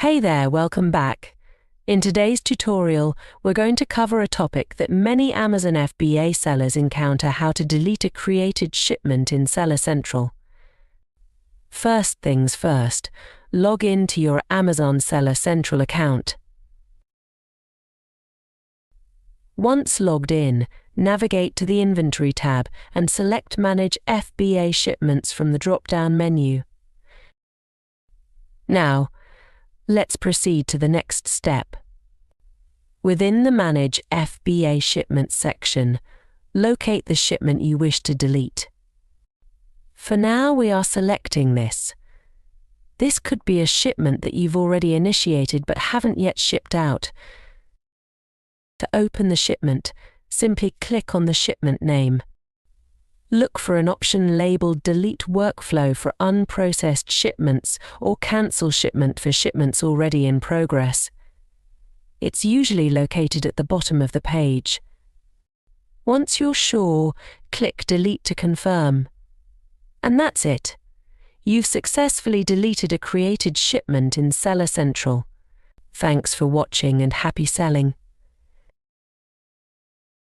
Hey there, welcome back. In today's tutorial, we're going to cover a topic that many Amazon FBA sellers encounter: how to delete a created shipment in Seller Central. First things first, log in to your Amazon Seller Central account. Once logged in, navigate to the Inventory tab and select Manage FBA Shipments from the drop-down menu. Now, let's proceed to the next step. Within the Manage FBA Shipments section, locate the shipment you wish to delete. For now, we are selecting this. This could be a shipment that you've already initiated but haven't yet shipped out. To open the shipment, simply click on the shipment name. Look for an option labeled Delete Workflow for unprocessed shipments or Cancel Shipment for shipments already in progress. It's usually located at the bottom of the page. Once you're sure, click Delete to confirm. And that's it. You've successfully deleted a created shipment in Seller Central. Thanks for watching and happy selling.